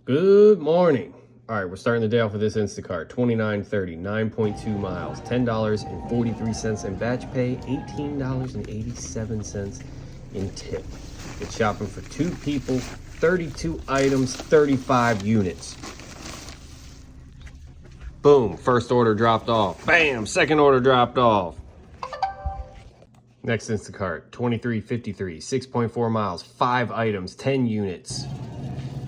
Good morning. All right, we're starting the day off with this Instacart. 29.30, 9.2 miles, $10.43 in batch pay, $18.87 in tip. It's shopping for 2 people, 32 items, 35 units. Boom, first order dropped off. Bam, second order dropped off. Next Instacart, 23.53, 6.4 miles, 5 items, 10 units.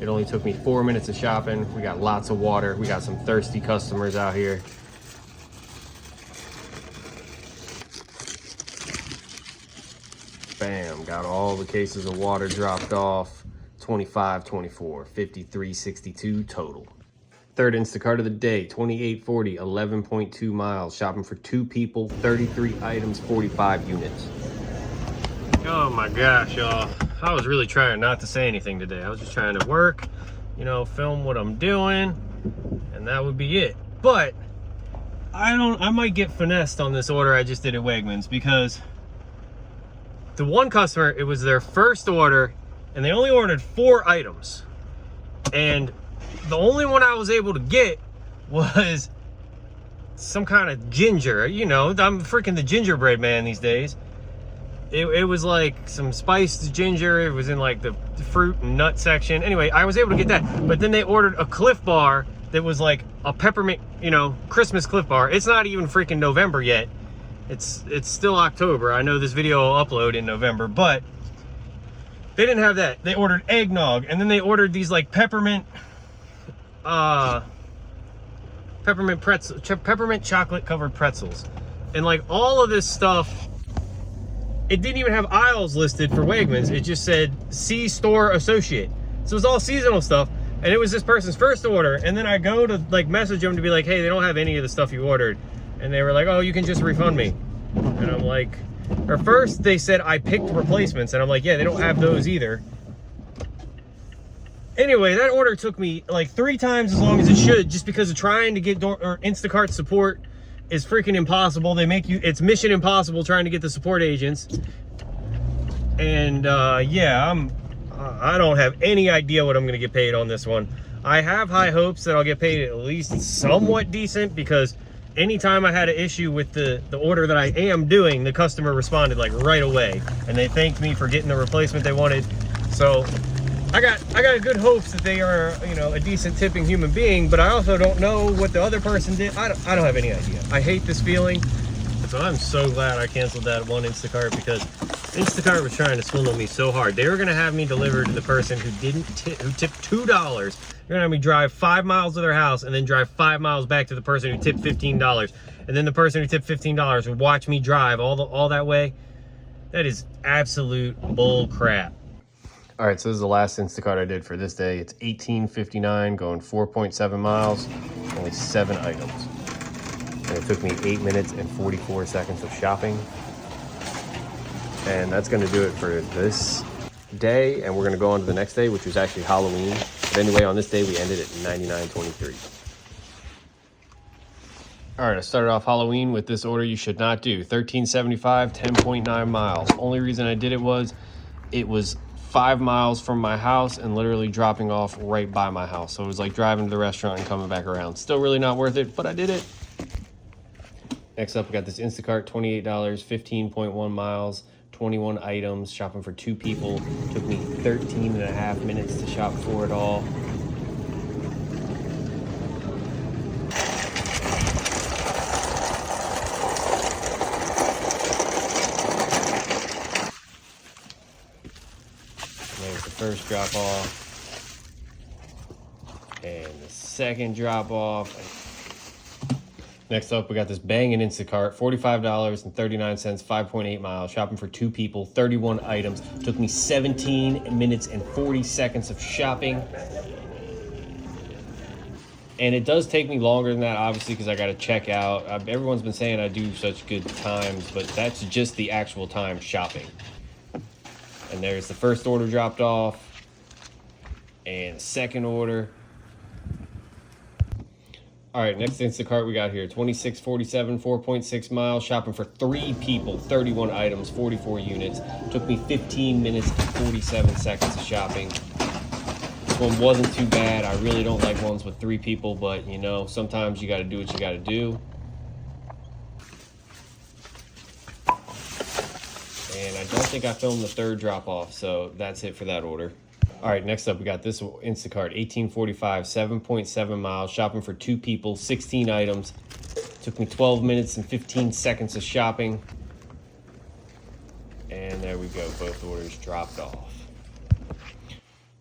It only took me 4 minutes of shopping. We got lots of water. We got some thirsty customers out here. Bam, got all the cases of water dropped off. 25.24, 53.62 total. Third Instacart of the day, 28.40, 11.2 miles, shopping for 2 people, 33 items, 45 units. Oh my gosh, y'all. I was really trying not to say anything today. I was just trying to work, film what I'm doing, and that would be it. But I might get finessed on this order I just did at Wegmans, because the one customer, it was their first order, and they only ordered 4 items. And the only one I was able to get was some kind of ginger. I'm freaking the gingerbread man these days. It was like some spiced ginger. It was in like the fruit and nut section. Anyway, I was able to get that. But then they ordered a Cliff Bar that was like a peppermint, Christmas Cliff Bar. It's not even freaking November yet. It's still October. I know this video will upload in November, but they didn't have that. They ordered eggnog, and then they ordered these like peppermint chocolate covered pretzels. And like all of this stuff, it didn't even have aisles listed for Wegmans. It just said, see store associate. So it was all seasonal stuff. And it was this person's first order. And then I go to like message them to be like, hey, they don't have any of the stuff you ordered. And they were like, oh, you can just refund me. And I'm like, or first they said I picked replacements. And I'm like, yeah, they don't have those either. Anyway, that order took me like 3 times as long as it should, just because of trying to get Instacart support is freaking impossible. They make you, it's mission impossible trying to get the support agents. And yeah, I don't have any idea what I'm gonna get paid on this one. I have high hopes that I'll get paid at least somewhat decent, because anytime I had an issue with the order that I am doing, the customer responded like right away, and they thanked me for getting the replacement they wanted. So I got good hopes that they are, a decent tipping human being, but I also don't know what the other person did. I don't have any idea. I hate this feeling. So I'm so glad I canceled that one Instacart, because Instacart was trying to swindle me so hard. They were gonna have me deliver to the person who tipped $2. They're gonna have me drive 5 miles to their house and then drive 5 miles back to the person who tipped $15. And then the person who tipped $15 would watch me drive all that way. That is absolute bull crap. All right, so this is the last Instacart I did for this day. It's 18.59, going 4.7 miles, only 7 items. And it took me 8 minutes and 44 seconds of shopping. And that's gonna do it for this day. And we're gonna go on to the next day, which was actually Halloween. But anyway, on this day, we ended at 99.23. All right, I started off Halloween with this order you should not do. 13.75, 10.9 miles. Only reason I did it was 5 miles from my house and literally dropping off right by my house. So it was like driving to the restaurant and coming back around. Still really not worth it, but I did it. Next up, we got this Instacart, $28, 15.1 miles, 21 items, shopping for 2 people. Took me 13.5 minutes to shop for it all. There's the first drop off, and the second drop off. Next up, we got this banging Instacart, $45.39, 5.8 miles, shopping for 2 people, 31 items. Took me 17 minutes and 40 seconds of shopping. And it does take me longer than that, obviously, because I got to check out. Everyone's been saying I do such good times, but that's just the actual time shopping. And there's the first order dropped off, and the second order. All right, next Instacart we got here, 26.47, 4.6 miles, shopping for 3 people, 31 items, 44 units. Took me 15 minutes and 47 seconds of shopping. one wasn't too bad. I really don't like ones with 3 people, but you know, sometimes you got to do what you got to do. And I don't think I filmed the 3rd drop off, so that's it for that order. All right, next up we got this Instacart 1845, 7.7 miles, shopping for 2 people, 16 items. Took me 12 minutes and 15 seconds of shopping. And there we go, both orders dropped off.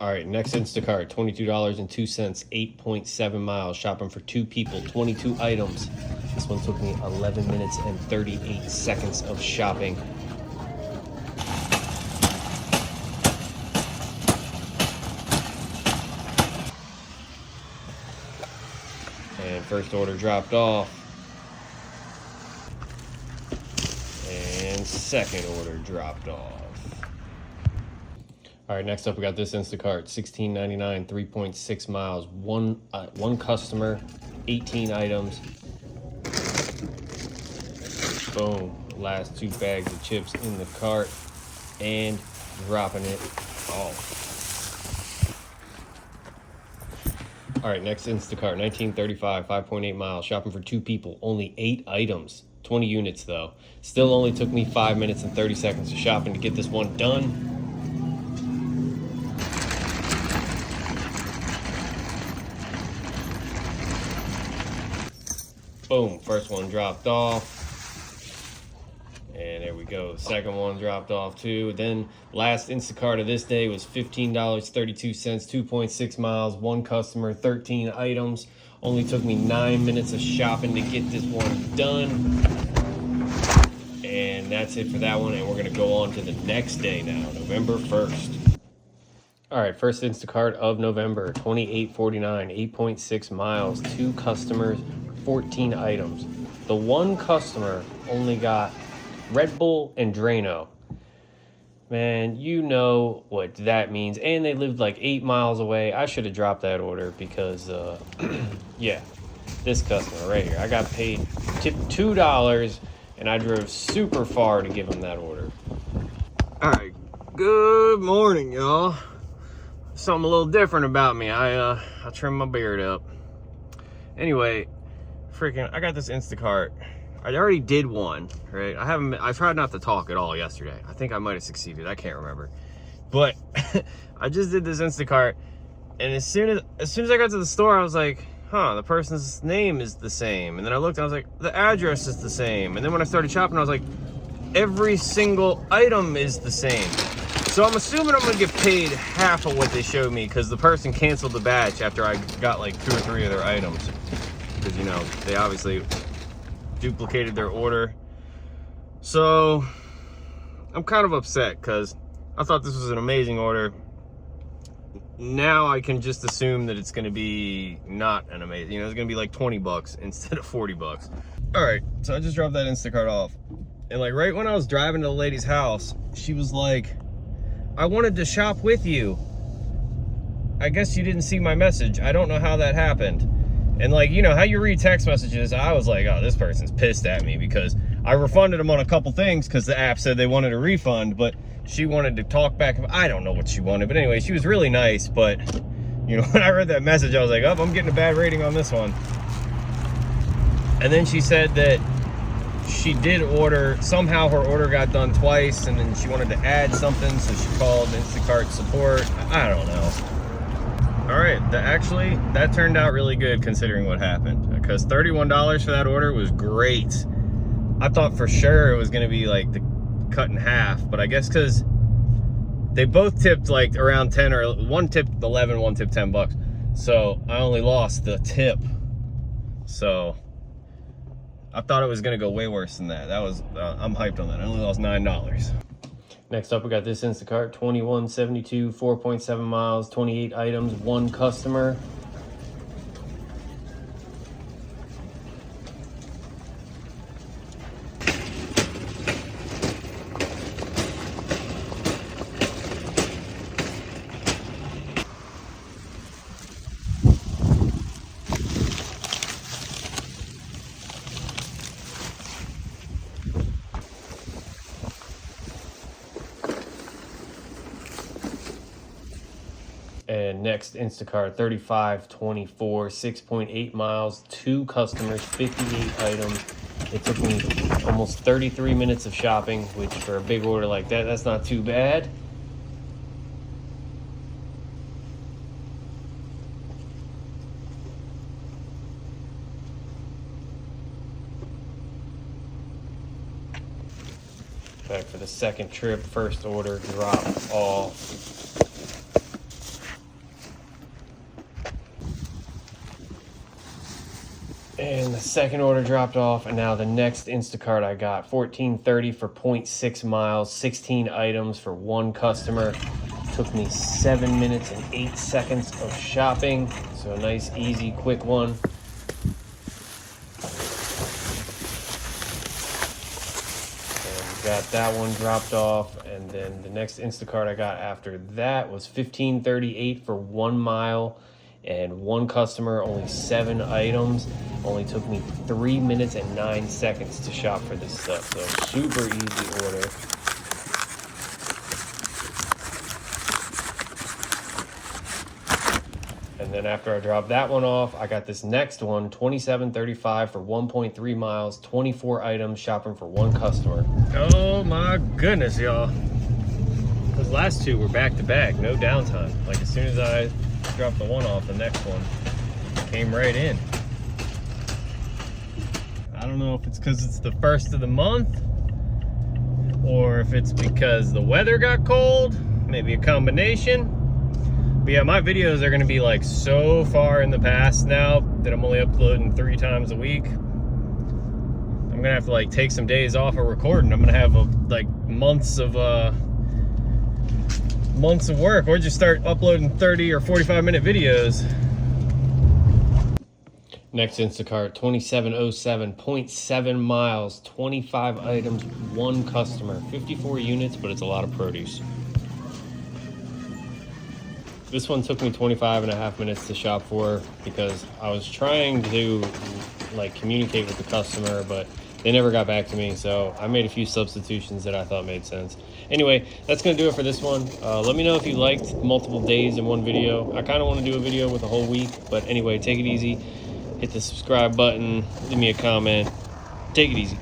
All right, next Instacart, $22.02, 8.7 miles, shopping for 2 people, 22 items. This one took me 11 minutes and 38 seconds of shopping. And first order dropped off. And second order dropped off. All right, next up we got this Instacart, $16.99, 3.6 miles, one customer, 18 items. Boom, last 2 bags of chips in the cart and dropping it off. All right, next Instacart, 1935, 5.8 miles, shopping for 2 people, only 8 items, 20 units though. Still only took me 5 minutes and 30 seconds of shopping to get this one done. Boom, first one dropped off. And there we go, second one dropped off too. Then last Instacart of this day was $15.32, 2.6 miles, one customer, 13 items. Only took me 9 minutes of shopping to get this one done. And that's it for that one, and we're gonna go on to the next day now, November 1st. All right, first Instacart of November, 2849, 8.6 miles, 2 customers, 14 items. The one customer only got Red Bull and Drano. Man, you know what that means. And they lived like 8 miles away. I should have dropped that order because, yeah, this customer right here. I got paid, tipped $2, and I drove super far to give him that order. All right, good morning, y'all. Something a little different about me. I trimmed my beard up. Anyway, I got this Instacart. I already did one, right? I tried not to talk at all yesterday. I think I might have succeeded. I can't remember. But I just did this Instacart, and as soon as I got to the store, I was like, huh, the person's name is the same. And then I looked and I was like, the address is the same. And then when I started shopping, I was like, every single item is the same. So I'm assuming I'm gonna get paid half of what they showed me because the person canceled the batch after I got like 2 or 3 of their items. Because, you know, they obviously duplicated their order. So I'm kind of upset because I thought this was an amazing order. Now I can just assume that it's going to be not an amazing, you know, it's going to be like 20 bucks instead of 40 bucks. All right, so I just dropped that Instacart off, and like right when I was driving to the lady's house, she was like, I wanted to shop with you. I guess you didn't see my message. I don't know how that happened. And like, you know how you read text messages, I was like, oh, this person's pissed at me because I refunded them on a couple things because the app said they wanted a refund, but she wanted to talk back. I don't know what she wanted, but anyway, she was really nice. But you know, when I read that message, I was like, oh, I'm getting a bad rating on this one. And then she said that she did order, somehow her order got done twice, and then she wanted to add something, so she called Instacart support. I don't know. All right, that turned out really good considering what happened, because $31 for that order was great. I thought for sure it was gonna be like the cut in half, but I guess because they both tipped like around 10, or one tipped 11, one tipped 10 bucks. So I only lost the tip. So I thought it was gonna go way worse than that. That was, I'm hyped on that. I only lost $9. Next up, we got this Instacart, 2172, 4.7 miles, 28 items, one customer. And then next Instacart 3524, 6.8 miles, 2 customers, 58 items. It took me almost 33 minutes of shopping, which for a big order like that, that's not too bad. Back for the second trip, first order dropped off. And the second order dropped off, and now the next Instacart I got, 1430 for 0.6 miles, 16 items for 1 customer. Took me 7 minutes and 8 seconds of shopping, so a nice, easy, quick one. And got that one dropped off, and then the next Instacart I got after that was 1538 for 1 mile and 1 customer, only 7 items. Only took me 3 minutes and 9 seconds to shop for this stuff, so super easy order. And then after I dropped that one off, I got this next one, 2735 for 1.3 miles, 24 items, shopping for 1 customer. Oh my goodness, y'all. Those last 2 were back to back, no downtime. Like as soon as I dropped the one off, the next one came right in. I don't know if it's because it's the first of the month or if it's because the weather got cold, maybe a combination. But yeah, my videos are gonna be like so far in the past now that I'm only uploading 3 times a week. I'm gonna have to like take some days off of recording. I'm gonna have like months of work, or just start uploading 30 or 45-minute videos. Next Instacart, 2707, 0.7 miles, 25 items, 1 customer, 54 units, but it's a lot of produce. This one took me 25.5 minutes to shop for because I was trying to like communicate with the customer, but they never got back to me, so I made a few substitutions that I thought made sense. Anyway, that's gonna do it for this one. Let me know if you liked multiple days in one video. I kind of want to do a video with a whole week, but anyway, take it easy. Hit the subscribe button, leave me a comment. Take it easy.